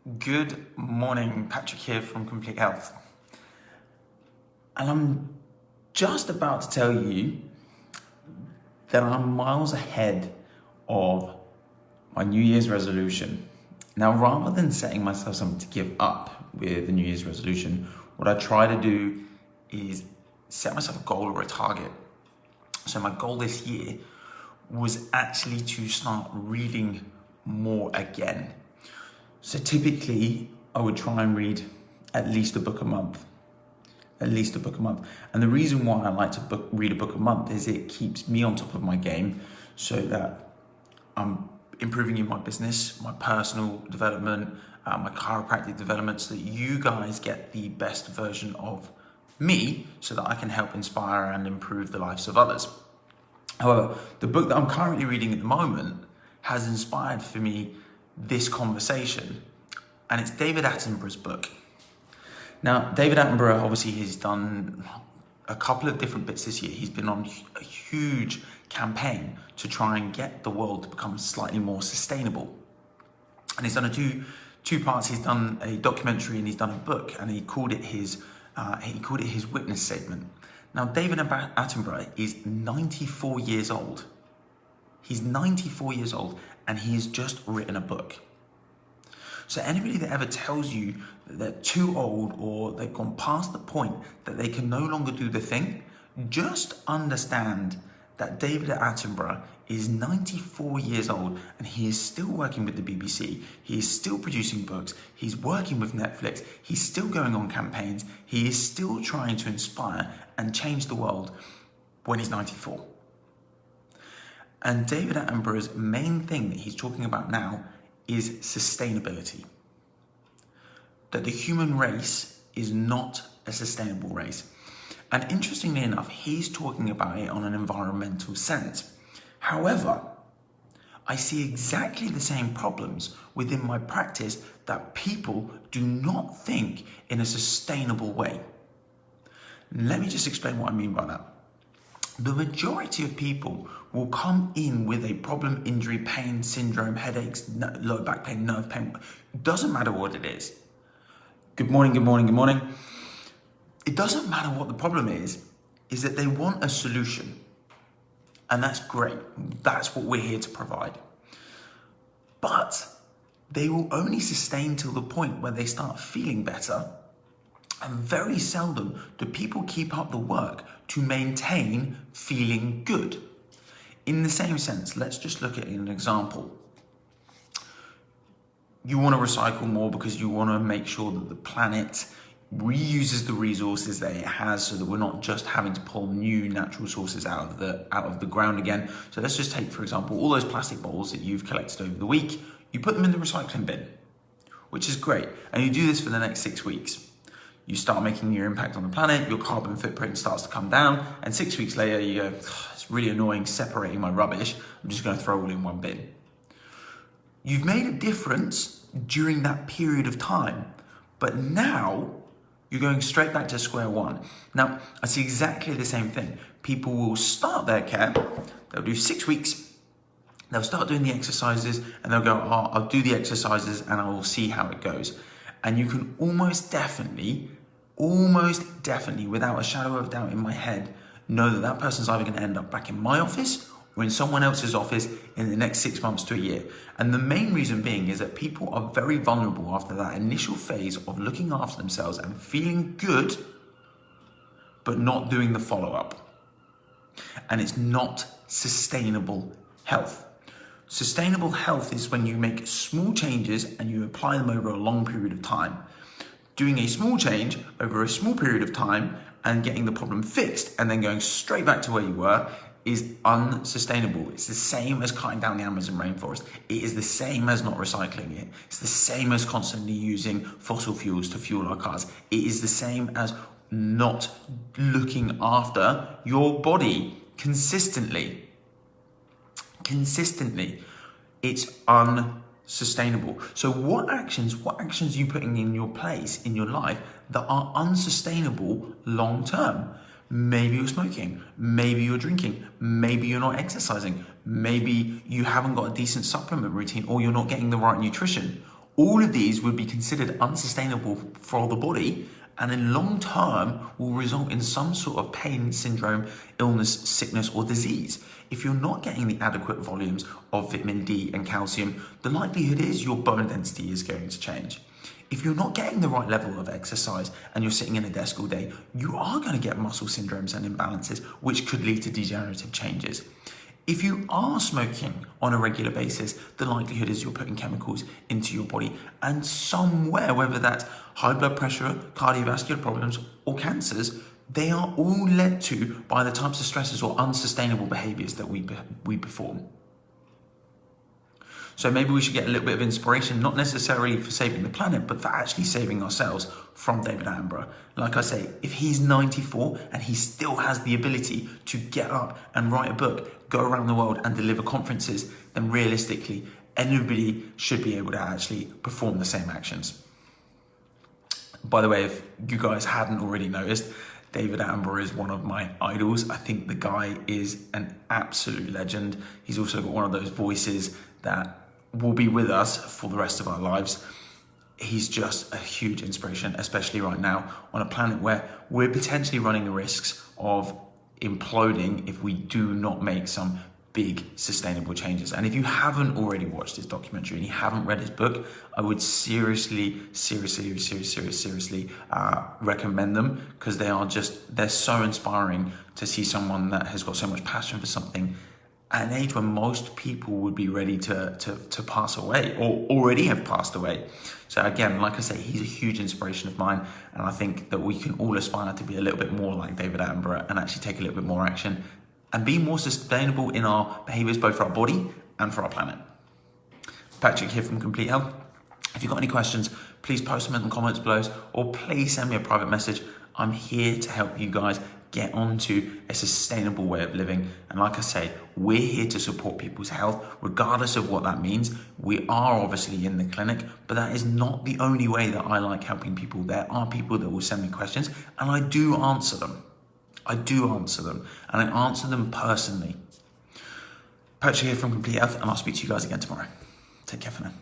Good morning, Patrick here from Complete Health. And I'm just about to tell you that I'm miles ahead of my New Year's resolution. Now, rather than setting myself something to give up with the New Year's resolution, what I try to do is set myself a goal or a target. So my goal this year was actually to start reading more again. So typically, I would try and read at least a book a month. And the reason why I like to read a book a month is it keeps me on top of my game so that I'm improving in my business, my personal development, my chiropractic development, so that you guys get the best version of me so that I can help inspire and improve the lives of others. However, the book that I'm currently reading at the moment has inspired for me this conversation, and it's David Attenborough's book. Now, David Attenborough, obviously, he's done a couple of different bits this year. He's been on a huge campaign to try and get the world to become slightly more sustainable. And he's done two parts. He's done a documentary and he's done a book, and he called it his witness statement. Now, David Attenborough is 94 years old. He's 94 years old, and he's just written a book. So anybody that ever tells you that they're too old or they've gone past the point that they can no longer do the thing, just understand that David Attenborough is 94 years old and he is still working with the BBC. He is still producing books. He's working with Netflix. He's still going on campaigns. He is still trying to inspire and change the world when he's 94. And David Attenborough's main thing that he's talking about now is sustainability. That the human race is not a sustainable race. And interestingly enough, he's talking about it on an environmental sense. However, I see exactly the same problems within my practice that people do not think in a sustainable way. Let me just explain what I mean by that. The majority of people will come in with a problem, injury, pain, syndrome, headaches, low back pain, nerve pain. It doesn't matter what it is. Good morning. It doesn't matter what the problem is that they want a solution. And that's great. That's what we're here to provide. But they will only sustain till the point where they start feeling better. And very seldom do people keep up the work to maintain feeling good. In the same sense, let's just look at an example. You want to recycle more because you want to make sure that the planet reuses the resources that it has so that we're not just having to pull new natural sources out of the ground again. So let's just take, for example, all those plastic bottles that you've collected over the week, you put them in the recycling bin, which is great. And you do this for the next 6 weeks. You start making your impact on the planet, your carbon footprint starts to come down, and 6 weeks later you go, it's really annoying separating my rubbish, I'm just going to throw it all in one bin. You've made a difference during that period of time, but now you're going straight back to square one. Now, I see exactly the same thing. People will start their care, they'll do 6 weeks, they'll start doing the exercises, and they'll go, I'll do the exercises and I will see how it goes. And you can almost definitely, without a shadow of doubt in my head, know that that person's either going to end up back in my office or in someone else's office in the next 6 months to a year. And the main reason being is that people are very vulnerable after that initial phase of looking after themselves and feeling good, but not doing the follow-up. And it's not sustainable health. Sustainable health is when you make small changes and you apply them over a long period of time. Doing a small change over a small period of time and getting the problem fixed and then going straight back to where you were is unsustainable. It's the same as cutting down the Amazon rainforest. It is the same as not recycling it. It's the same as constantly using fossil fuels to fuel our cars. It is the same as not looking after your body consistently. It's unsustainable. So what actions are you putting in your place in your life that are unsustainable long term? Maybe you're smoking, maybe you're drinking, maybe you're not exercising, maybe you haven't got a decent supplement routine or you're not getting the right nutrition. All of these would be considered unsustainable for the body, and in long term will result in some sort of pain, syndrome, illness, sickness, or disease. If you're not getting the adequate volumes of vitamin D and calcium, the likelihood is your bone density is going to change. If you're not getting the right level of exercise and you're sitting in a desk all day, you are going to get muscle syndromes and imbalances, which could lead to degenerative changes. If you are smoking on a regular basis, the likelihood is you're putting chemicals into your body, and somewhere, whether that's high blood pressure, cardiovascular problems, or cancers, they are all led to by the types of stresses or unsustainable behaviours that we perform. So maybe we should get a little bit of inspiration, not necessarily for saving the planet, but for actually saving ourselves, from David Attenborough. Like I say, if he's 94 and he still has the ability to get up and write a book, go around the world and deliver conferences, then realistically, anybody should be able to actually perform the same actions. By the way, if you guys hadn't already noticed, David Attenborough is one of my idols. I think the guy is an absolute legend. He's also got one of those voices that will be with us for the rest of our lives. He's just a huge inspiration, especially right now on a planet where we're potentially running the risks of imploding if we do not make some big sustainable changes. And if you haven't already watched his documentary and you haven't read his book, I would seriously recommend them, because they're so inspiring to see someone that has got so much passion for something at an age when most people would be ready to pass away or already have passed away. So again, like I say, he's a huge inspiration of mine, and I think that we can all aspire to be a little bit more like David Attenborough and actually take a little bit more action and be more sustainable in our behaviours, both for our body and for our planet. Patrick here from Complete Health. If you've got any questions, please post them in the comments below, or please send me a private message. I'm here to help you guys get onto a sustainable way of living. And like I say, we're here to support people's health, regardless of what that means. We are obviously in the clinic, but that is not the only way that I like helping people. There are people that will send me questions, and I do answer them. And I answer them personally. Patrick here from Complete Health, and I'll speak to you guys again tomorrow. Take care for now.